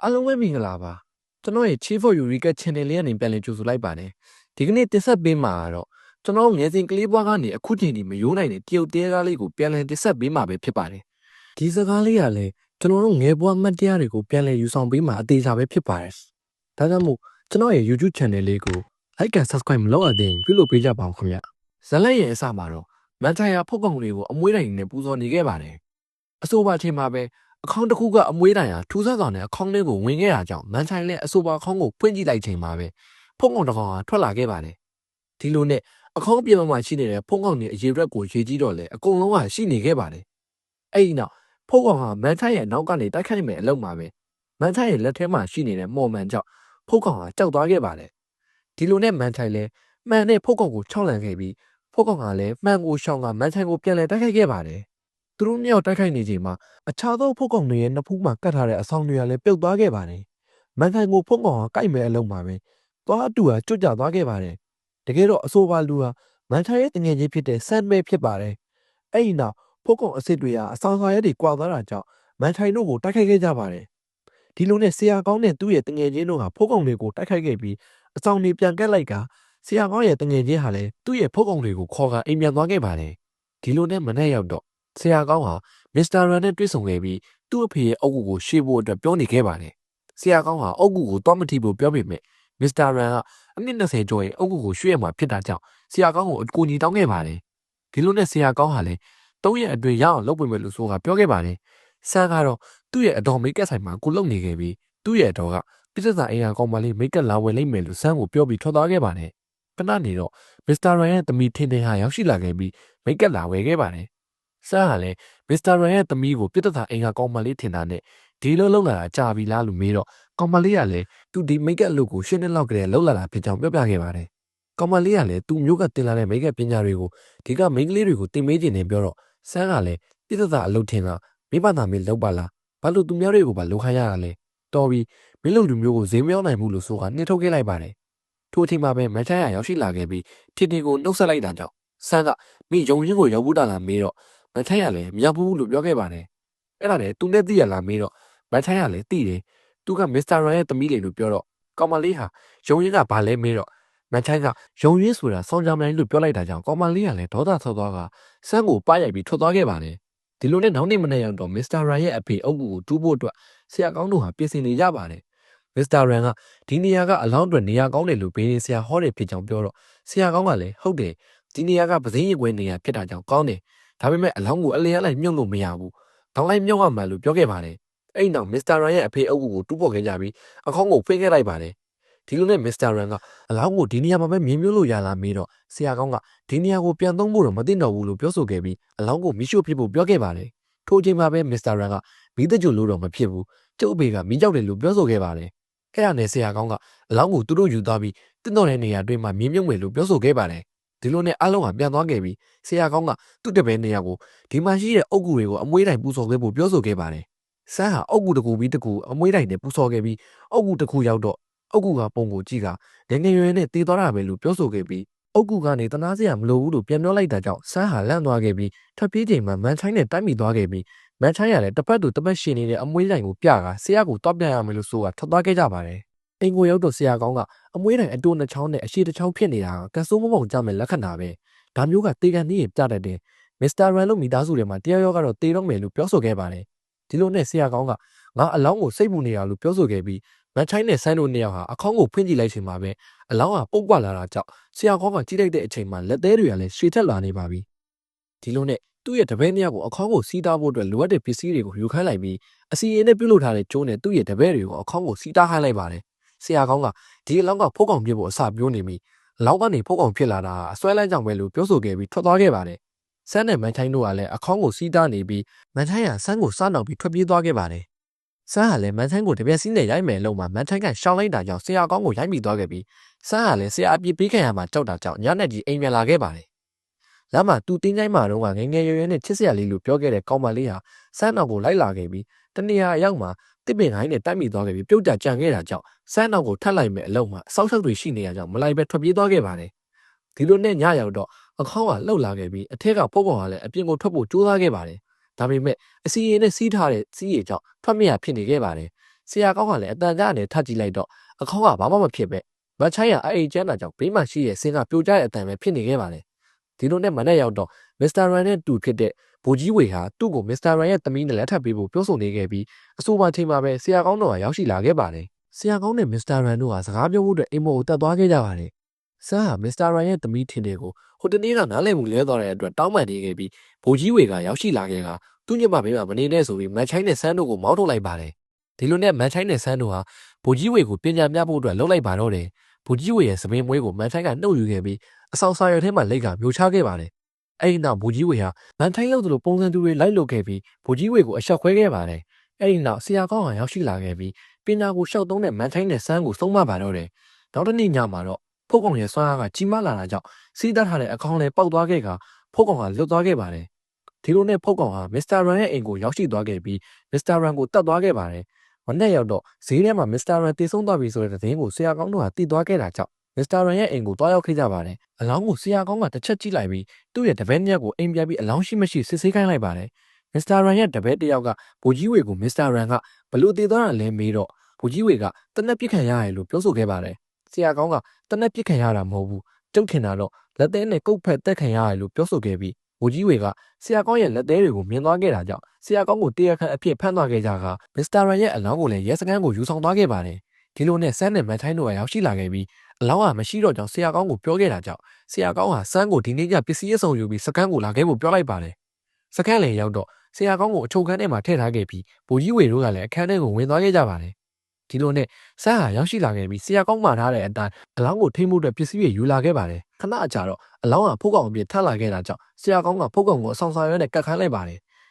အားလုံးပဲမင်္ဂလာပါကျွန်တော်ရဲ့ Chief for Eureka Channel လေးကနေပြန်လည်ကြိုဆိုလိုက်ပါတယ်ဒီကနေ့တင်ဆက်ပေးမှာကတော့ကျွန်တော်ငယ်စဉ်ကလေးဘွားကနေအခုချိန်ထိမယိုးနိုင်တဲ့တရုတ်တဲကားလေးကိုပြန်လည်တင်ဆက်ပေးမှာပဲဖြစ်ပါတယ်ဒီစကားလေးကလည်းကျွန်တော်တို့ငယ်ဘွားမှတ်တရတွေကိုပြန်လည်ယူဆောင်ပေးမှာအသေးစားပဲဖြစ်ပါတယ်ဒါကြောင့်မို့ကျွန်တော်ရဲ့ YouTube Channel လေးကို Like and Subscribe မလုပ်အပ်သေးရင်ပြုလုပ်ပေးကြပါဦးခင်ဗျဇလန်ရဲ့အစမှာတော့မန်ထိုင်ယာဖုတ်ကောင်လေးကိုအမွှေးတိုင်နဲ့ပူဇော်နေခဲ့ပါတယ်အဆိုပါချိန်မှာပဲအခေါင်းတစ်ခုကအမွှေးတိုင်ဟာထူးဆန်းစွာနဲ့အခေါင်းလေးကိုဝင်ခဲ့တာကြောင့်မန်ထိုင်လည်းအဆိုပါအခေါင်းကိုဖွင့်ကြည့်လိုက်ချိန်မှာပဲဖုတ်ကောင်တစ်ကောင်ဟာထွက်လာခဲ့ပါတယ်ဒီလိုနဲ့အခေါင်းပြင်မှာရှိနေတဲ့ဖုတ်ကောင်ရဲ့အရေးရက်ကိုရေးကြည့်တော့လေအကုန်လုံးကရှိနေခဲ့ပါတယ်အဲ့ဒီနောက်ဖုတ်ကောင်ဟာမန်ထိုင်ရဲ့နောက်ကနေတိုက်ခိုက်မယ်အလုံးမှာပဲမန်ထိုင်ရဲ့လက်ထဲမှာရှိနေတဲ့မော်မန်ကြောင့်ဖုတ်ကောင်ဟာကြောက်သွားခဲ့ပါတယ်ဒီလိုနဲ့မန်ထိုင်လည်းမှန်နဲ့ဖုတ်ကောင်ကိုခြောက်လန့်ခဲ့ပြီးဖုတ်ကောင်ကလည်းမှန်ကိုရှောင်ကမန်ထိုင်ကိုပြန်လဲတိုက်ခိုက်ခဲ့ပါတယ်သူတို့နှစ်ယောက်တိုက်ခိုက်နေချိန်မှာအခြားသောဖုတ်ကောင်တွေရဲ့နှစ်ဖူးမှာကတ်ထားတဲ့အဆောင်တွေကလည်းပြုတ်သွားခဲ့ပါတယ်။မန်ထိုင်ကိုဖုတ်ကောင်ကကိုက်မဲ့အလုံးမှာပဲသွားအတူဟာကျွတ်ကျသွားခဲ့ပါတယ်။တကယ်တော့အဆိုပါလူဟာမန်ထိုင်ရဲ့တငယ်ချင်းဖြစ်တဲ့ဆန်မဲဖြစ်ပါတယ်။အဲ့ဒီနောက်ဖုတ်ကောင်အစ်စ်တွေဟာအဆောင်စာရဲတွေကွာသွားတာကြောင့်မန်ထိုင်တို့ကိုတိုက်ခိုက်ခဲ့ကြပါတယ်။ဒီလိုနဲ့ဆရာကောင်းနဲ့သူ့ရဲ့တငယ်ချင်းတို့ဟာဖုတ်ကောင်တွေကိုတိုက်ခိုက်ခဲ့ပြီးအဆောင်တွေပြန်ကက်လိုက်ကဆရာကောင်းရဲ့တငယ်ချင်းဟာလည်းသူ့ရဲ့ဖုတ်ကောင်တွေကိုခေါ်ကအိမ်ပြန်သွားခဲ့ပါတယ်။ဒီလိုနဲ့မနေ့ရောက်တော့ဆရာကောင်းဟာမစ္စတာရန်နဲ့တွေ့ဆုံခဲ့ပြီးသူ့အဖေရဲ့အုပ်ကူကိုရှေ့ဖို့အတွက်ပြောနေခဲ့ပါတယ်။ဆရာကောင်းဟာအုပ်ကူကိုတော့မထိဖို့ပြောပေမဲ့မစ္စတာရန်ကအနှစ်20ကျော်ရဲ့အုပ်ကူကိုရွှေ့ရမှာဖြစ်တာကြောင့်ဆရာကောင်းကိုအကူအညီတောင်းခဲ့ပါတယ်။ဒီလိုနဲ့ဆရာကောင်းဟာလည်း3ရက်အတွင်းရအောင်လုပ်ပေးမယ်လို့ဆိုတာပြောခဲ့ပါတယ်။ဆန်ကတော့သူ့ရဲ့အတော်မိတ်ကပ်ဆိုင်မှာကိုလုံနေခဲ့ပြီးသူ့ရဲ့အတော်ကပြစ်စစာအိမ်ဟာကောင်မလေးမိတ်ကပ်လာဝယ်လိုက်မယ်လို့ဆန်ကိုပြောပြီးထွက်သွားခဲ့ပါတယ်။ခဏနေတော့မစ္စတာရန်ရဲ့သမီးထင်းထင်းဟာရောက်ရှိလာခဲ့ပြီးမိတ်ကပ်လာဝယ်ခဲ့ပါတယ်။ဆန်ကလည်းမစ္စတာရန်ရဲ့သမီးကိုပြစ်သက်သာအင်္ဂါကောင်မလေးထင်တာနဲ့ဒီလိုလှုပ်လာတာကြာပြီလားလို့မေးတော့ကောင်မလေးကလည်းသူဒီမိတ်ကပ်အလုပ်ကိုရှင်းနှစ်လောက်ကလေးလှုပ်လာတာဖြစ်ကြောင်းပြောပြခဲ့ပါတယ်။ကောင်မလေးကလည်းသူမျိုးကတင်လာတဲ့မိတ်ကပ်ပညာတွေကိုဒီကမိန်းကလေးတွေကိုတင်မေးခြင်းနဲ့ပြောတော့ဆန်ကလည်းပြစ်သက်သာအလုပ်ထင်လားမိဘသားမေးလောက်ပါလားဘာလို့သူများတွေကိုပါလှုပ်ခိုင်းရတာလဲတော်ပြီမင်းတို့လူမျိုးကိုဈေးမရောက်နိုင်ဘူးလို့ဆိုတာနှိထုတ်ခဲ့လိုက်ပါတယ်။ထိုအချိန်မှာပဲမန်ထိုင်ရရောက်ရှိလာခဲ့ပြီးထင်တင်ကိုနှုတ်ဆက်လိုက်တာကြောင့်ဆန်ကမိယုံရင်းကိုရောက်ဘူးတာလားမေးတော့မန်ထိုင်ရလည်းမရောက်ဘူးလို့ပြောခဲ့ပါတယ်။အဲ့ဒါလည်းသူနဲ့သိရလားမေးတော့မန်ထိုင်ရလည်းသိတယ်။သူကမစ္စတာရန်ရဲ့သမီးလေလို့ပြောတော့ကောင်မလေးဟာယုံရင်းကဘာလဲမေးတော့မန်ထိုင်ကယုံရင်းဆိုတာဆောင်းကြမ်းလိုင်းလို့ပြောလိုက်တာကြောင့်ကောင်မလေးကလည်းဒေါသဆောက်သွားကဆန်းကိုပါရိုက်ပြီးထွက်သွားခဲ့ပါတယ်။ဒီလိုနဲ့နောက်နေ့မနေ့ရောက်တော့မစ္စတာရန်ရဲ့အဖေအုပ်ကူကိုတူးဖို့အတွက်ဆရာကောင်းတို့ဟာပြင်ဆင်နေကြပါတယ်။မစ္စတာရန်ကဒီနေရာကအလောင်းအတွက်နေရာကောင်းတယ်လို့ဘေးရင်ဆရာဟောတယ်ဖြစ်ကြောင်းပြောတော့ဆရာကောင်းကလည်းဟုတ်တယ်ဒီနေရာကပစိမ်းရည်ခွဲနေရာဖြစ်တာကြောင့်ကောင်းတယ်ဒါပေမဲ့အလောင်းကိုအလျားလိုက်မြုပ်လို့မရဘူးတောင်းလိုက်မြုပ်ရမှလို့ပြောခဲ့ပါတယ်အဲ့နောက်မစ္စတာရန်ရဲ့အဖေအုပ်ကိုတူးပေါ်ခဲ့ကြပြီးအခေါင်းကိုဖိခဲ့လိုက်ပါတယ်ဒီလိုနဲ့မစ္စတာရန်ကအလောင်းကိုဒီနေရာမှာပဲမြင်မြုပ်လို့ရလားမေးတော့ဆရာကောင်းကဒီနေရာကိုပြန်သုံးဖို့တော့မသိတော့ဘူးလို့ပြောဆိုခဲ့ပြီးအလောင်းကိုမိရှို့ဖြစ်ဖို့ပြောခဲ့ပါတယ်ထိုအချိန်မှာပဲမစ္စတာရန်ကမိသက်ကြိုလို့တော့မဖြစ်ဘူးကျုပ်အဖေကမိကြောက်တယ်လို့ပြောဆိုခဲ့ပါတယ်အဲ့ဒါနဲ့ဆရာကောင်းကအလောင်းကိုသူတို့ယူသွားပြီးတင်းတော်တဲ့နေရာတွင်းမှာမြင်မြုပ်မယ်လို့ပြောဆိုခဲ့ပါတယ်ဒီလိုနဲ့အားလုံးကပြန်သွားခဲ့ပြီးဆရာကောင်းကသူ့တပည့်နေရာကိုဒီမှာရှိတဲ့အုတ်ဂူတွေကိုအမွှေးတိုင်ပူဆော်ခဲ့ဖို့ပြောဆိုခဲ့ပါတယ်ဆန်းဟာအုတ်ဂူတစ်ခုပြီးတစ်ခုအမွှေးတိုင်နဲ့ပူဆော်ခဲ့ပြီးအုတ်ဂူတစ်ခုရောက်တော့အုတ်ဂူကပုံကိုကြည့်ကငငယ်ရွယ်နဲ့တေးသွားတာပဲလို့ပြောဆိုခဲ့ပြီးအုတ်ဂူကနေတနာစရာမလိုဘူးလို့ပြန်ပြောလိုက်တာကြောင့်ဆန်းဟာလန့်သွားခဲ့ပြီးထပ်ပြေးချိန်မှာမန်ချိုင်းနဲ့တိုက်မိသွားခဲ့ပြီးမန်ချိုင်းကလည်းတစ်ပတ်သူတစ်ပတ်ရှင်နေတဲ့အမွှေးတိုင်ကိုပြကဆရာကိုတောက်ပြန်ရမယ်လို့ဆိုတာထွက်သွားခဲ့ကြပါတယ်အင်ကိုရောက်တော့ဆရာကောင်းကအမွှေးတိုင်အတူနှစ်ချောင်းနဲ့အရှိတစ်ချောင်းဖြစ်နေတာကဆိုးမပုံကြမဲ့လက္ခဏာပဲဒါမျိုးကတေကန်နေပြတတ်တယ်မစ္စတာရန်လို့မိသားစုတွေမှာတရားရောကတော့တေတော့မယ်လို့ပြောဆိုခဲ့ပါတယ်ဒီလိုနဲ့ဆရာကောင်းကငါအလောင်းကိုစိတ်ပူနေရလို့ပြောဆိုခဲ့ပြီးမန်ချိုင်းနဲ့ဆိုင်းတို့နှစ်ယောက်ဟာအခေါင်းကိုဖွင့်ကြည့်လိုက်ချိန်မှာပဲအလောင်းကပုတ်ပွားလာတာကြောင့်ဆရာကောင်းကကြည့်လိုက်တဲ့အချိန်မှာလက်သေးတွေကလည်းရှည်ထက်လာနေပါပြီဒီလိုနဲ့သူ့ရဲ့တပည့်နှစ်ယောက်ကိုအခေါင်းကိုစီးတားဖို့အတွက်လိုအပ်တဲ့ပစ္စည်းတွေကိုယူခိုင်းလိုက်ပြီးအစီအရင်နဲ့ပြုတ်လို့ထားတဲ့ကျိုးနဲ့သူ့ရဲ့တပည့်တွေကိုအခေါင်းကိုစီးတားခိုင်းလိုက်ပါတယ်ဆရာကောင်းကဒီအလောင်းကဖုတ်ကောင်ပြစ်ဖို့အစပြောနေပြီးအလောင်းကနေဖုတ်ကောင်ဖြစ်လာတာအစွဲလန်းကြောင်ပဲလို့ပြောဆိုခဲ့ပြီးထွက်သွားခဲ့ပါတယ်ဆန်းနဲ့မန်ချိုင်းတို့ကလည်းအခေါင်းကိုစီးတားနေပြီးမန်ချိုင်းကဆန်းကိုစားနောက်ပြီးထွက်ပြေးသွားခဲ့ပါတယ်ဆန်းကလည်းမန်ချိုင်းကိုတပြက်စီးနဲ့ရိုက်မယ်လို့မှမန်ချိုင်းကရှောင်းလိုက်တာကြောင့်ဆရာကောင်းကိုရိုက်မိသွားခဲ့ပြီးဆန်းကလည်းဆရာအပြစ်ပေးခံရမှာကြောက်တာကြောင့်ညနေကြီးအိမ်ပြန်လာခဲ့ပါတယ်လမ်းမှာသူတင်းချိုင်းမှာတော့ငငယ်ရွယ်ရွယ်နဲ့ချစ်စရာလေးလို့ပြောခဲ့တဲ့ကောင်မလေးဟာဆန်းနောက်ကိုလိုက်လာခဲ့ပြီးတနေရာအရောက်မှာတစ်ပင်ခိုင်းနဲ့တိုက်မိသွားခဲ့ပြီးပြုတ်ကြကြံခဲ့တာကြောင့်ဆန်းနောက်ကိုထပ်လိုက်မဲ့အလုံးမှာအဆောက်အဦတွေရှိနေရကြောင်းမလိုက်ပဲထွက်ပြေးသွားခဲ့ပါတယ်ဒီလိုနဲ့ညရောက်တော့အခေါင်းကလှုပ်လာခဲ့ပြီးအထက်ကပုတ်ကောင်ကလည်းအပြင်ကိုထွက်ဖို့ကြိုးစားခဲ့ပါတယ်ဒါပေမဲ့အစီရင်နဲ့စီးထားတဲ့စီးရီကြောင့်ထွက်မရဖြစ်နေခဲ့ပါတယ် ဆရာကောင်းကလည်းအတန်ကြားနဲ့ထကြည့်လိုက်တော့အခေါင်းကဘာမှမဖြစ်ပဲမချိုင်းကအဲ့ကျန်းတာကြောင့်ဘေးမှာရှိတဲ့ဆင်းကပြိုကျတဲ့အတန်ပဲဖြစ်နေခဲ့ပါတယ်ဒီလိုနဲ့မနဲ့ရောက်တော့မစ္စတာရန်နဲ့တူဖြစ်တဲ့ဗိုလ်ကြီးဝေဟာသူ့ကိုမစ္စတာရန်ရဲ့သမီးနဲ့လက်ထပ်ပေးဖို့ပြောဆိုနေခဲ့ပြီးအဆိုပါချိန်မှာပဲဆရာကောင်းတို့ကရောက်ရှိလာခဲ့ပါတယ်ဆရာကောင်းနဲ့မစ္စတာရန်တို့ကစကားပြောဖို့အတွက်အိမ်မော်ကိုတက်သွားခဲ့ကြပါတယ်ဆန်းဟာမစ္စတာရန်ရဲ့သမီးထင်တဲ့ကိုဟိုတနေ့ကနားလည်မှုလဲသွားတဲ့အတွက်တောင်းပန်နေခဲ့ပြီးဗိုလ်ကြီးဝေကရောက်ရှိလာခဲ့ကသူ့ညမဘေးမှာမနေနဲ့ဆိုပြီးမန်ချိုင်းနဲ့ဆန်းတို့ကိုမောင်းထုတ်လိုက်ပါတယ်ဒီလိုနဲ့မန်ချိုင်းနဲ့ဆန်းတို့ဟာဗိုလ်ကြီးဝေကိုပညာပြဖို့အတွက်လှုပ်လိုက်ပါတော့တယ်ဗိုလ်ကြီးဝေရဲ့သမင်မွေးကိုမန်ချိုင်းကနှုတ်ယူခဲ့ပြီးအဆောင်စာရွက်ထဲမှာလိတ်ကမျိုးချခဲ့ပါတယ်အဲ့ဒီနောက်ဗိုလ်ကြီးဝေဟာမန်ချိုင်းလို့သူတို့ပုံစံတူတွေလိုက်လုပ်ခဲ့ပြီးဗိုလ်ကြီးဝေကိုအဆက်ခွဲခဲ့ပါတယ်အဲ့ဒီနောက်ဆရာကောင်းဟာရောက်ရှိလာခဲ့ပြီးပညာကိုရှောက်သုံးတဲ့မန်ချိုင်းနဲ့ဆန်းကိုဆုံးမပါတော့တယ်နောက်တစ်နေ့ညမှာတော့ဖုတ်ကောင်ရဲ့ဆွမ်းအားကကြီးမားလာတာကြောင့်စီးတတ်ထားတဲ့အကောင်လည်းပေါက်သွားခဲ့ကဖုတ်ကောင်ကလွတ်သွားခဲ့ပါတယ်ဒီလိုနဲ့ဖုတ်ကောင်ဟာမစ္စတာရန်ရဲ့အိမ်ကိုရောက်ရှိသွားခဲ့ပြီးမစ္စတာရန်ကိုတတ်သွားခဲ့ပါတယ်မနေ့ရောက်တော့ဈေးထဲမှာမစ္စတာရန်တည်ဆုံးသွားပြီဆိုတဲ့သတင်းကိုဆရာကောင်းတို့ကသိသွားခဲ့တာကြောင့်မစ္စတာရန်ရဲ့အိမ်ကိုတွားရောက်ခဲ့ကြပါတယ်အလောင်းကိုဆရာကောင်းကတစ်ချက်ကြည့်လိုက်ပြီးသူ့ရဲ့တပည့်နှစ်ယောက်ကိုအိမ်ပြန်ပြီးအလောင်းရှိမရှိစစ်ဆေးခိုင်းလိုက်ပါတယ်မစ္စတာရန်ရဲ့တပည့်တစ်ယောက်ကဗိုလ်ကြီးဝေကိုမစ္စတာရန်ကဘလို့တည်သွားတာလဲမေးတော့ဗိုလ်ကြီးဝေကတနက်ပြစ်ခံရတယ်လို့ပြောဆိုခဲ့ပါတယ်ဆရာကောင်းကတနက်ပြစ်ခံရတာမဟုတ်ဘူးကျုပ်ထင်တာတော့လက်သေးနဲ့ကုတ်ဖက်တက်ခံရတယ်လို့ပြောဆိုခဲ့ပြီးဗိုလ်ကြီးဝေကဆရာကောင်းရဲ့လက်သေးတွေကိုမြင်သွားခဲ့တာကြောင့်ဆရာကောင်းကိုတရားခံအဖြစ်ဖမ်းသွားခဲ့ကြကမစ္စတာရန်ရဲ့အလောင်းကိုလည်းရဲစခန်းကိုယူဆောင်သွားခဲ့ပါတယ်ဒီလိုနဲ့ဆန်းနဲ့မန်ထိုင်းတို့ကရောက်ရှိလာခဲ့ပြီးအလောင်းကမရှိတော့ကြောင်းဆရာကောင်းကိုပြောခဲ့တာကြောင့်ဆရာကောင်းဟာဆန်းကိုဒီနေ့ညပစ္စည်းအစုံယူပြီးစခန်းကိုလာခဲ့ဖို့ပြောလိုက်ပါတယ်စခန်းလည်းရောက်တော့ဆရာကောင်းကိုအချုပ်ခန်းထဲမှာထည့်ထားခဲ့ပြီးဗိုလ်ကြီးဝေတို့ကလည်းအခန်းထဲကိုဝင်သွားခဲ့ကြပါတယ်ဒီလိုနဲ့ဆန်းဟာရောက်ရှိလာခဲ့ပြီးဆရာကောင်းမှထားတဲ့အတိုင်းအလောင်းကိုထိမှုအတွက်ပစ္စည်းတွေယူလာခဲ့ပါတယ်ခဏအကြာတော့အလောင်းကဖုတ်ကောင်အပြည့်ထပ်လာခဲ့တာကြောင့်ဆရာကောင်းကဖုတ်ကောင်ကိုအဆောင်စာရွက်နဲ့ကတ်ခိုင်းလိုက်ပါတ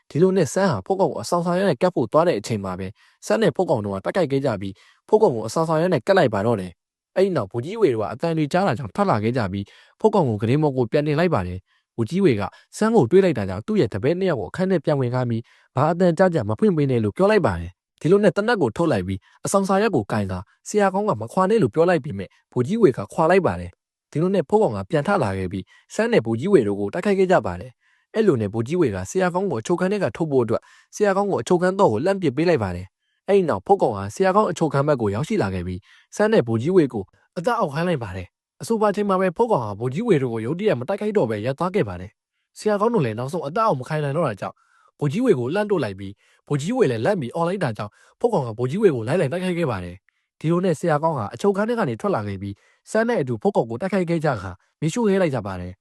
ယ်ဒီလိုနဲ့ဆန်းဟာဖုတ်ကောင်ကိုအဆောင်စာရွက်နဲ့ကတ်ဖို့သွားတဲ့အချိန်မှာပဲဆန်းနဲ့ဖုတ်ကောင်တို့ကတိုက်ခိုက်ခဲ့ကြပြီးဖုတ်ကောင်ကိုအဆောင်စာရွက်နဲ့ကတ်လိုက်ပါတော့တယ်အဲ့ဒီနောက်ဗိုလ်ကြီးဝေတို့ကအတန်တွေကြားတာကြောင့်ထွက်လာခဲ့ကြပြီးဖုတ်ကောင်ကိုဂရင်းမော်ကိုပြန်တင်လိုက်ပါတယ်ဗိုလ်ကြီးဝေကဆန်းကိုတွေးလိုက်တာကြောင့်သူ့ရဲ့တပည့်နှစ်ယောက်ကိုအခန်းထဲပြန်ဝင်ခိုင်းပြီးဘာအတန်ကြားကြမဖွင့်ပေးနဲ့လို့ပြောလိုက်ပါတယ်ဒီလိုနဲ့တနက်ကိုထုတ်လိုက်ပြီးအဆောင်စာရွက်ကိုကင်တာဆရာကောင်းကမခွာနဲ့လို့ပြောလိုက်ပြီးမြဲဗိုလ်ကြီးဝေကခွာလိုက်ပါတယ်ဒီလိုနဲ့ဖုတ်ကောင်ကပြန်ထလာခဲ့ပြီးဆန်းနဲ့ဗိုလ်ကြီးဝေတို့ကိုတိုက်ခိုက်ခဲ့ကြပါတယ်အဲ့လိုနဲ့ဗိုလ်ကြီးဝေကဆရာကောင်းကိုအချုပ်ခန်းထဲကထုတ်ဖို့အတွက်ဆရာကောင်းကိုအချုပ်ခန်းတော့ကိုလှမ်းပစ်ပေးလိုက်ပါတယ်အဲ့ဒီနောက်ဖုတ်ကောင်ကဆရာကောင်းအချုပ်ခန်းဘက်ကိုရောက်ရှိလာခဲ့ပြီးဆန်းနဲ့ဗိုလ်ကြီးဝေကိုအသက်အောက်ခိုင်းလိုက်ပါတယ်အဆိုပါချိန်မှာပဲဖုတ်ကောင်ကဗိုလ်ကြီးဝေတို့ကိုရုတ်တရက်မတိုက်ခိုက်တော့ပဲရပ်သွားခဲ့ပါတယ်ဆရာကောင်းတို့လည်းနောက်ဆုံးအသက်အောက်မခိုင်းနိုင်တော့တာကြောင့်ဗိုလ်ကြီးဝေကိုလှမ်းတို့လိုက်ပြီးဗိုလ်ကြီးဝေလည်းလက်ပြီးអော်လိုက်တာကြောင့်ဖုတ်ကောင်ကဗိုလ်ကြီးဝေကိုလိုက်တိုက်ခိုက်ခဲ့ပါတယ်ဒီလိုနဲ့ဆရာကောင်းကအချုပ်ခန်းထဲကနေထွက်လာခဲ့ပြီးဆန်းနဲ့အတူဖုတ်ကောင်ကိုတိုက်ခိုက်ခဲ့ကြခါမီးရှို့ခဲ့လိုက်ကြပါတယ်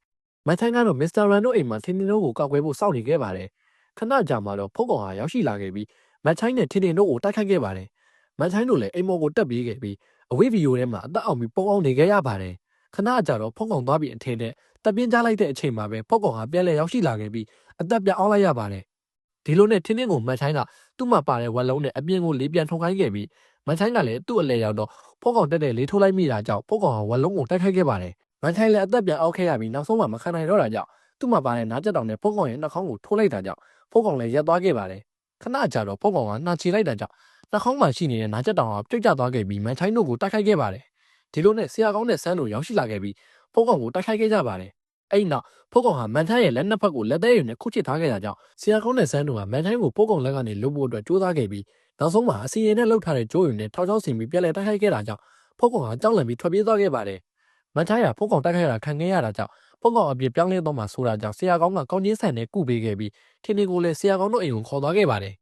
မန်ထိုင်းကတော့မစ္စတာရန်တို့အိမ်မှာထင်းထင်းတို့ကိုကောက်ွယ်ဖို့စောင့်နေခဲ့ပါတယ်ခဏကြာမှတော့ဖုတ်ကောင်ဟာရောက်ရှိလာခဲ့ပြီးမန်ထိုင်းနဲ့ထင်းထင်းတို့ကိုတိုက်ခိုက်ခဲ့ပါတယ်မန်ထိုင်းတို့လည်းအိမ်မော်ကိုတက်ပြေးခဲ့ပြီးအဝိဗီယိုထဲမှာအသက်အောင်ပြီးပုံအောင်နေခဲ့ရပါတယ်ခဏကြာတော့ဖုတ်ကောင်သွားပြီးအထင်းနဲ့တပ်ပြင်းကြားလိုက်တဲ့အချိန်မှာပဲဖုတ်ကောင်ဟာပြန်လည်ရောက်ရှိလာခဲ့ပြီးအသက်ပြအောင်လိုက်ရပါတယ်ဒီလိုနဲ့ထင်းထင်းကိုမန်ထိုင်းကသူ့မှာပါတဲ့ဝက်လုံးနဲ့အပြင်ကိုလေးပြန်ထုတ်ခိုင်းခဲ့ပြီးမန်ထိုင်းကလည်းသူ့အလဲရောက်တော့ဖုတ်ကောင်တက်တဲ့လေးထိုးလိုက်မိတာကြောင့်ဖုတ်ကောင်ဟာဝက်လုံးကိုတိုက်ခိုက်ခဲ့ပါတယ်မန်ထိုင်းလည်းအသက်ပြန်အောက်ခဲ့ရပြီးနောက်ဆုံးမှမခံနိုင်တော့တာကြောင့်သူ့မှာပါတဲ့နားကျက်တောင်နဲ့ဖုတ်ကောင်ရဲ့နှာခေါင်းကိုထိုးလိုက်တာကြောင့်ဖုတ်ကောင်လည်းရက်သွားခဲ့ပါတယ်ခဏကြာတော့ဖုတ်ကောင်ကနှာချီလိုက်တာကြောင့်နှာခေါင်းမှာရှိနေတဲ့နားကျက်တောင်ဟာပြုတ်ကျသွားခဲ့ပြီးမန်ထိုင်းတို့ကိုတိုက်ခိုက်ခဲ့ပါတယ်ဒီလိုနဲ့ဆရာကောင်းနဲ့ဆန်းတို့ရောက်ရှိလာခဲ့ပြီးဖုတ်ကောင်ကိုတိုက်ခိုက်ခဲ့ကြပါတယ်အဲ့နောက်ဖုတ်ကောင်ဟာမန်ထိုင်းရဲ့လက်နှစ်ဖက်ကိုလက်သေးရည်နဲ့ခုချစ်ထားခဲ့တာကြောင့်ဆရာကောင်းနဲ့ဆန်းတို့ကမန်ထိုင်းကိုဖုတ်ကောင်လက်ကနေလွတ်ဖို့အတွက်ကြိုးစားခဲ့ပြီးနောက်ဆုံးမှာအစီရင်နဲ့လှုပ်ထားတဲ့ကြိုးရည်နဲ့ထောက်ချောင်းစင်ပြီးပြန်လည်တိုက်ခိုက်ခဲ့တာကြောင့်ဖုတ်ကောင်ကကြောက်လန့်ပြီးထွက်ပြေးသွားခဲ့ပါတယ်မန်ထိုင်းကဖုတ်ကောင်တိုက်ခိုက်တာခံခဲ့ရတာကြောင့်ဖုတ်ကောင်အပြစ်ပြောင်းလဲသွားမှဆိုတာကြောင့်ဆရာကောင်းကကောင်းချင်းဆန်နဲ့ကုပေးခဲ့ပြီးထင်းထင်းကိုလည်းဆရာကောင်းတို့အိမ်ကိုခေါ်သွားခဲ့ပါတယ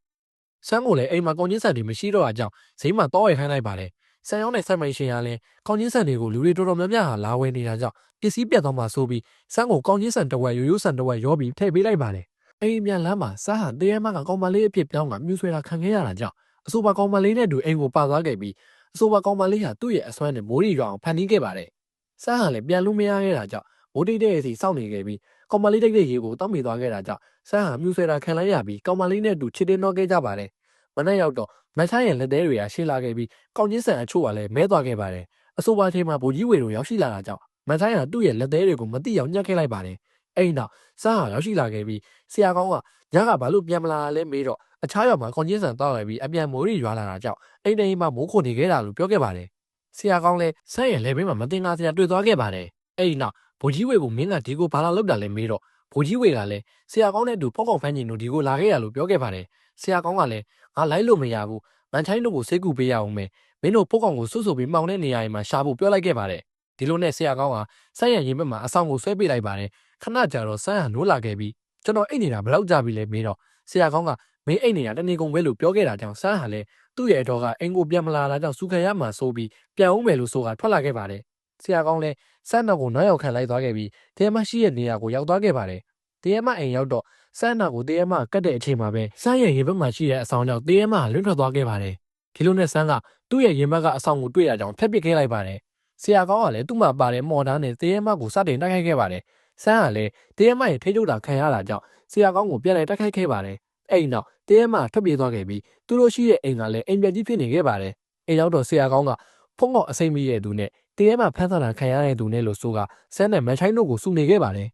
်ဆန်းကိုလည်းအိမ်မှာကောင်းချင်းဆန်တွေမရှိတော့တာကြောင့်ဈေးမှာတောဝယ်ခိုင်းလိုက်ပါတယ်ဆန်ရောင်းတဲ့ဆိုင်မိုင်ရှင်ကလည်းကောင်းချင်းဆန်တွေကိုလူတွေတော်တော်များများဟာလာဝယ်နေတာကြောင့်ပစ္စည်းပြတ်သွားမှဆိုပြီးဆန်းကိုကောင်းချင်းဆန်တစ်ဝက်ရိုးရိုးဆန်တစ်ဝက်ရောပြီးထည့်ပေးလိုက်ပါတယ်အိမ်ပြန်လမ်းမှာဆန်းဟာတရဲမကကောင်မလေးအဖြစ်ပြောင်းကမြူဆွဲတာခံခဲ့ရတာကြောင့်အဆိုပါကောင်မလေးနဲ့တူအိမ်ကိုပါသွားခဲ့ပြီးအဆိုပါကောင်မလေးဟာသူ့ရဲ့အစွမ်းနဲ့မိုးရီရွာအောင်ဖန်တီးခဲ့ပါတယ်ဆန်းဟာလည်းပြန်လို့မရခဲ့တာကြောင့်မိုးတိတ်တဲ့စီစောင့်နေခဲ့ပြီးကောင်မလေးတိတ်တဲ့ရေကိုတောက်မိသွားခဲ့တာကြောင့်ဆန်းဟာမြူဆွဲတာခံလိုက်ရပြီးကောင်မလေးနဲ့တူချစ်တင်းတော့ခဲ့ကြပါတယ်မနေ့ရောက်တော့မန်ထိုင်းရဲ့လက်သေးတွေကရှင်းလာခဲ့ပြီးကောင်းချင်းဆန်အချို့ကလည်းမဲသွားခဲ့ပါတယ်အဆိုပါချိန်မှာဗိုလ်ကြီးဝေတို့ရောက်ရှိလာတာကြောင့်မန်ထိုင်းကသူ့ရဲ့လက်သေးတွေကိုမတိအောင်ညှက်ခဲ့လိုက်ပါတယ်အဲ့နောက်ဆန်းဟာရောက်ရှိလာခဲ့ပြီးဆရာကောင်းကညကဘာလို့ပြန်မလာလဲမေးတော့အခြားရွာမှာကောင်းချင်းဆန်တောက်လိုက်ပြီးအပြန်မိုးရီရွာလာတာကြောင့်အိမ်တိုင်းမှာမိုးခုန်နေခဲ့တာလို့ပြောခဲ့ပါတယ်ဆရာကောင်းလည်းဆန်းရဲ့လက်ဘေးမှာမတင်ကားစရာတွေ့သွားခဲ့ပါတယ်အဲ့ဒီနောက်ဗိုလ်ကြီးဝေကိုမင်းကဒီကိုဘာလာလောက်တာလဲမေးတော့ဗိုလ်ကြီးဝေကလည်းဆရာကောင်းနဲ့တူဖောက်ကောင်ဖမ်းကျင်တို့ဒီကိုလာခဲ့ရလို့ပြောခဲ့ပါတယ်ဆရာကောင်းကလည်းငါလိုက်လို့မရဘူးမ မန်ချိုင်းတို့ကိုစိတ်ကူပေးရအောင်မယ်မင်းတို့ဖုတ်ကောင်ကိုစွတ်ဆိုပြီးမှောင်တဲ့နေရာမှာရှာဖို့ပြောလိုက်ခဲ့ပါတယ်ဒီလိုနဲ့ဆရာကောင်းကဆန်းရရင်ဘက်မှာအဆောင်ကိုဆွဲပေးလိုက်ပါတယ်ခဏကြာတော့ဆန်းဟာနိုးလာခဲ့ပြီးကျွန်တော်အိတ်နေတာဘယ်လောက်ကြာပြီလဲမေးတော့ဆရာကောင်းကမင်းအိတ်နေတာတနေ့ကုန်ပဲလို့ပြောခဲ့တာကြောင့်ဆန်းဟာလည်းသူ့ရဲ့အတော်ကအင်ကိုပြန်မလာတာကြောင့်စူခံရမှဆိုပြီးပြန်အောင်မယ်လို့ဆိုတာထွက်လာခဲ့ပါတယ်ဆရာကောင်းလည်းဆန်းတော်ကိုနောက်ရောက်ခံလိုက်သွားခဲ့ပြီးတဲမရှိရဲ့နေရာကိုရောက်သွားခဲ့ပါတယ်တဲမအိမ်ရောက်တော့ဆန်းတော်ကိုတဲမကတ်တဲ့အချိန်မှာပဲဆန်းရဲ့ရင်ဘက်မှာရှိတဲ့အဆောင်ကြောင့်တဲမလွင့်ထွက်သွားခဲ့ပါတယ်ဒီလိုနဲ့ဆန်းကသူ့ရဲ့ရင်ဘက်ကအဆောင်ကိုတွေ့ရကြောင်းဖျက်ပစ်ခဲ့လိုက်ပါတယ်ဆရာကောင်းကလည်းသူ့မှာပါတဲ့မော်ဒါနဲ့တဲမကိုစတင်တိုက်ခိုက်ခဲ့ပါတယ်ဆန်းကလည်းတဲမရဲ့ထိချုပ်တာခံရတာကြောင့်ဆရာကောင်းကိုပြန်လည်တိုက်ခိုက်ခဲ့ပါတယ်အဲ့ဒီနောက်တဲမထွက်ပြေးသွားခဲ့ပြီးသူတို့ရှိတဲ့အိမ်ကလည်းအိမ်ပြကြီးဖြစ်နေခဲ့ပါတယ်အိမ်ရောက်တော့ဆရာကောင်းကဖုန်းကောင်အစိမ့်မိရဲ့သူနဲ့တဲမဖမ်းဆီးတာခံရတဲ့သူနဲ့လို့ဆိုကဆန်းနဲ့မန်ချိုင်းတို့ကိုစုနေခဲ့ပါတယ်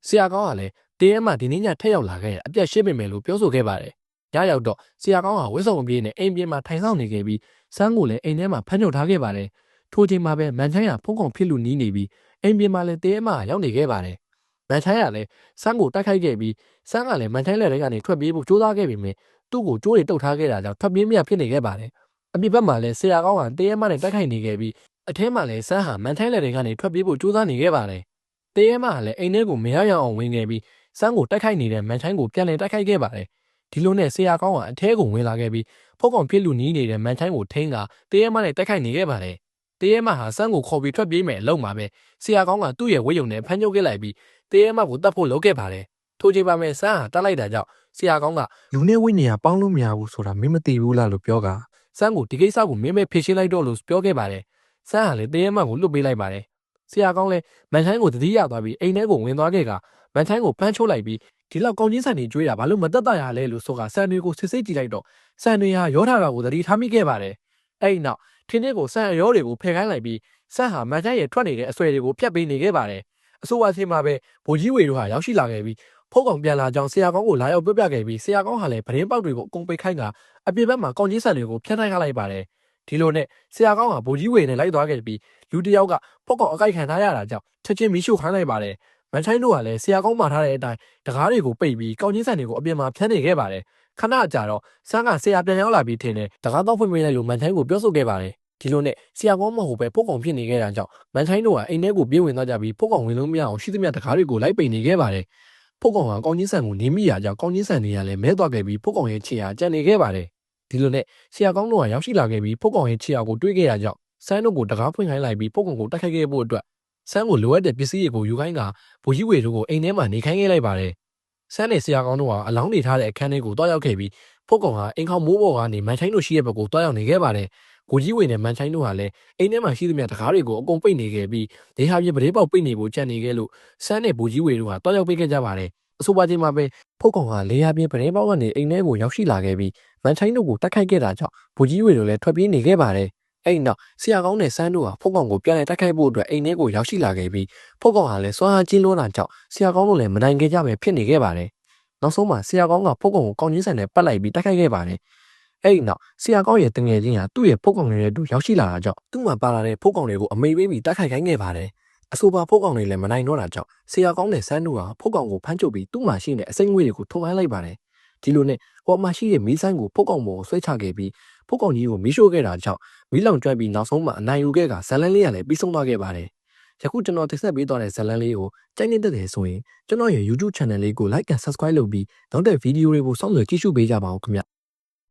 ဆရာကောင်းကလည်းတဲမဒီနေ့ညထက်ရောက်လာခဲ့အပြတ်ရှင်းပေမယ်လို့ပြောဆိုခဲ့ပါတယ်ညရောက်တော့ဆရာကောင်းကဝစ်စုံပြေးနဲ့အိမ်ပြင်မှာထိုင်ဆောင်နေခဲ့ပြီးဆန်းကိုလည်းအိမ်ထဲမှာဖမ်းချုပ်ထားခဲ့ပါတယ်ထိုချိန်မှာပဲမန်ချိုင်းကဖုန်းကောင်ဖြစ်လို့နီးနေပြီးအိမ်ပြင်မှာလည်းတဲမရောက်နေခဲ့ပါတယ်မန်ချိုင်းကလည်းဆန်းကိုတိုက်ခိုက်ခဲ့ပြီးဆန်းကလည်းမန်ချိုင်းလက်ထဲကနေထွက်ပြေးဖို့ကြိုးစားခဲ့ပေမယ့်သူ့ကိုကြိုးတွေတုပ်ထားခဲ့တာကြောင့်ထွက်ပြေးမရဖြစ်နေခဲ့ပါတယ်အပြစ်ဘက်မှာလည်းဆရာကောင်းကတဲရဲမနဲ့တိုက်ခိုက်နေခဲ့ပြီးအထဲမှာလည်းဆန်းဟာမန်ထိုင်းလက်တွေကနေထွက်ပြေးဖို့ကြိုးစားနေခဲ့ပါတယ်တဲရဲမကလည်းအိမ်ထဲကိုမရရအောင်ဝင်ခဲ့ပြီးဆန်းကိုတိုက်ခိုက်နေတဲ့မန်ထိုင်းကိုပြန်လည်တိုက်ခိုက်ခဲ့ပါတယ်ဒီလိုနဲ့ဆရာကောင်းကအထဲကိုဝင်လာခဲ့ပြီးဖုတ်ကောင်ပြစ်လူနီးနေတဲ့မန်ထိုင်းကိုထိန်းကတဲရဲမနဲ့တိုက်ခိုက်နေခဲ့ပါတယ်တဲရဲမဟာဆန်းကိုခေါ်ပြီးထွက်ပြေးမယ်အလုံးမှာပဲဆရာကောင်းကသူ့ရဲ့ဝိယုံနဲ့ဖမ်းချုပ်ခဲ့လိုက်ပြီးတဲရဲမကိုတတ်ဖို့လုပ်ခဲ့ပါတယ်ထိုချိန်ပါမဲ့ဆန်းဟာတတ်လိုက်တာကြောင့်ဆရာကောင်းကလူနဲ့ဝိညာဉ်ပေါင်းလို့မရဘူးဆိုတာမင်းမသိဘူးလားလို့ပြောကဆန်းကိုဒီကိစ္စကိုမင်းပဲဖြေရှင်းလိုက်တော့လို့ပြောခဲ့ပါတယ်ဆန်းဟာလည်းတဲရဲမကိုလွတ်ပေးလိုက်ပါတယ်ဆရာကောင်းလည်းမန်ထိုင်းကိုတတိယသွားပြီးအိမ်ထဲကိုဝင်သွားခဲ့ကမန်ထိုင်းကိုဖမ်းချုပ်လိုက်ပြီးဒီလောက်ကောင်းချင်းဆန်တွေကျွေးတာဘာလို့မတက်တရလဲလို့ဆိုကဆန်တွေကိုစစ်စစ်ကြည့်လိုက်တော့ဆန်တွေဟာရောထားတာကိုတတိထားမိခဲ့ပါတယ်အဲ့ဒီနောက်ထင်းထဲကိုဆန်အရောတွေကိုဖယ်ခိုင်းလိုက်ပြီးဆန်ဟာမန်ထိုင်းရဲ့ထွက်နေတဲ့အဆွဲတွေကိုဖြတ်ပေးနေခဲ့ပါတယ်အဆိုပါအချိန်မှာပဲဗိုလ်ကြီးဝေတို့ဟာရောက်ရှိလာခဲ့ပြီးဖုတ်ကောင်ပြန်လာကြောင်းဆရာကောင်းကိုလာရောက်ပြပြခဲ့ပြီးဆရာကောင်းဟာလည်းပရင်းပေါက်တွေကိုအကုန်ပိတ်ခိုင်းကအပြင်ဘက်မှာကောင်းချင်းဆန်တွေကိုဖျက်လိုက်လိုက်ပါတယ်ဒီလိုနဲ့ဆရာကောင်းကဗိုလ်ကြီးဝေနဲ့လိုက်သွားခဲ့ပြီးလူတစ်ယောက်ကဖုတ်ကောင်အကိုက်ခံထားရတာကြောင့်ချက်ချင်းမီးရှို့ခိုင်းလိုက်ပါတယ်မန်ချိုင်းတို့ကလည်းဆရာကောင်းမှာထားတဲ့အတိုင်းတကားတွေကိုပိတ်ပြီးကောင်းချင်းဆန်တွေကိုအပြင်မှာဖျက်နေခဲ့ပါတယ်ခဏကြာတော့ဆန်းကဆရာပြန်ရောက်လာပြီးထင်တယ်တကားတော့ဖွင့်ပေးလိုက်လို့မန်ချိုင်းကိုပြောဆိုခဲ့ပါတယ်ဒီလိုနဲ့ဆရာကောင်းမဟုတ်ပဲဖုတ်ကောင်ဖြစ်နေခဲ့တာကြောင့်မန်ချိုင်းတို့ကအိမ်ထဲကိုပြေးဝင်သွားကြပြီးဖုတ်ကောင်ဝင်လို့မရအောင်ရှိသမျှတကားတွေကိုလိုက်ပိတ်နေခဲ့ပါတယ်ဖုတ်ကောင်ကကောင်းချင်းဆန်ကိုနေမိရကြောင်းကောင်းချင်းဆန်တွေကလည်းမဲသွားခဲ့ပြီးဖုတ်ကောင်ရဲ့ခြေဟာကြံနေခဲ့ပါတယ်ဒီလိုနဲ့ဆရာကောင်းတို့ကရောက်ရှိလာခဲ့ပြီးဖုတ်ကောင်ရဲ့ခြေဟာကိုတွေးခဲ့ရကြောင်းဆန်းတို့ကိုတကားဖွင့်ခိုင်းလိုက်ပြီးဖုတ်ကောင်ကိုတိုက်ခိုက်ခဲ့ဖို့အတွက်ဆန်းကိုလိုအပ်တဲ့ပစ္စည်းတွေကိုယူခိုင်းကဗိုလ်ကြီးဝေတို့ကိုအိမ်ထဲမှာနေခိုင်းခဲ့လိုက်ပါတယ်ဆန်းနဲ့ဆရာကောင်းတို့ကအလောင်းနေထားတဲ့အခန်းထဲကိုတွားရောက်ခဲ့ပြီးဖုတ်ကောင်ဟာအိမ်ခေါမိုးပေါ်ကနေမန်ချိုင်းတို့ရှိတဲ့ဘက်ကိုတွားရောက်နေခဲ့ပါတယ်ဗိုလ်ကြီးဝေနဲ့မန်ချိုင်းတို့ဟာလည်းအိမ်ထဲမှာရှိသမျှတကားတွေကိုအကုန်ပိတ်နေခဲ့ပြီးဒေဟာပြပဒေးပေါက်ပိတ်နေဖို့ကြံနေခဲ့လို့ဆန်းနဲ့ဗိုလ်ကြီးဝေတို့ဟာတွားရောက်ပိတ်ခဲ့ကြပါတယ်အဆိုပါချိန်မှာပဲဖုတ်ကောင်ကလေယာပြပဒေးပေါက်ကနေအိမ်ထဲကိုရောက်ရှိလာခဲ့ပြီးမန်ချိုင်းတို့ကိုတိုက်ခိုက်ခဲ့တာကြောင့်ဗိုလ်ကြီးဝေတို့လည်းထွက်ပြေးနေခဲ့ပါတယ်အဲ့နောက်ဆရာကောင်းနဲ့ဆန်းတို့ဟာဖုတ်ကောင်ကိုပြန်လည်တိုက်ခိုက်ဖို့အတွက်အိမ်ထဲကိုရောက်ရှိလာခဲ့ပြီးဖုတ်ကောင်ဟာလည်းစွမ်းအားကြီးလွန်းတာကြောင့်ဆရာကောင်းတို့လည်းမနိုင်ခဲ့ကြပဲဖြစ်နေခဲ့ပါတယ်နောက်ဆုံးမှာဆရာကောင်းကဖုတ်ကောင်ကိုကောင်းချင်းဆန်နဲ့ပတ်လိုက်ပြီးတိုက်ခိုက်ခဲ့ပါတယ်အဲ့နောက်ဆရာကောင်းရဲ့တငယ်ချင်းဟာသူ့ရဲ့ဖုတ်ကောင်တွေနဲ့တူရောက်ရှိလာတာကြောင့်သူ့မှာပါလာတဲ့ဖုတ်ကောင်တွေကိုအမိန်ပေးပြီးတိုက်ခိုက်ခိုင်းခဲ့ပါတယ်အဆိုပါဖုတ်ကောင်တွေလည်းမနိုင်တော့တာကြောင့်ဆရာကောင်းနဲ့ဆန်းတို့ဟာဖုတ်ကောင်ကိုဖမ်းချုပ်ပြီးသူ့မှာရှိတဲ့အစိမ့်ငွေတွေကိုထုတ်ခိုင်းလိုက်ပါတယ်ဒီလိုနဲ့ဟောမှာရှိတဲ့မီးဆိုင်ကိုဖုတ်ကောင်ပေါ်ဆွဲချခဲ့ပြီးဖုတ်ကောင်ကြီးကိုမီးရှို့ခဲ့တာကြောင့်မီးလောင်ကျွမ်းပြီးနောက်ဆုံးမှာအနိုင်ယူခဲ့ကဇလန်းလေးကလည်းပြီးဆုံးသွားခဲ့ပါတယ်ယခုကျွန်တော်တင်ဆက်ပေးသွားတဲ့ဇလန်းလေးကိုကြိုက်နေတဲ့တယ်ဆိုရင်ကျွန်တော်ရဲ့ YouTube Channel လေးကို Like and Subscribe လုပ်ပြီးနောက်တဲ့ဗီဒီယိုတွေကိုစောင့်မျှော်ကြည့်ရှုပေးကြပါဦးခင်ဗျ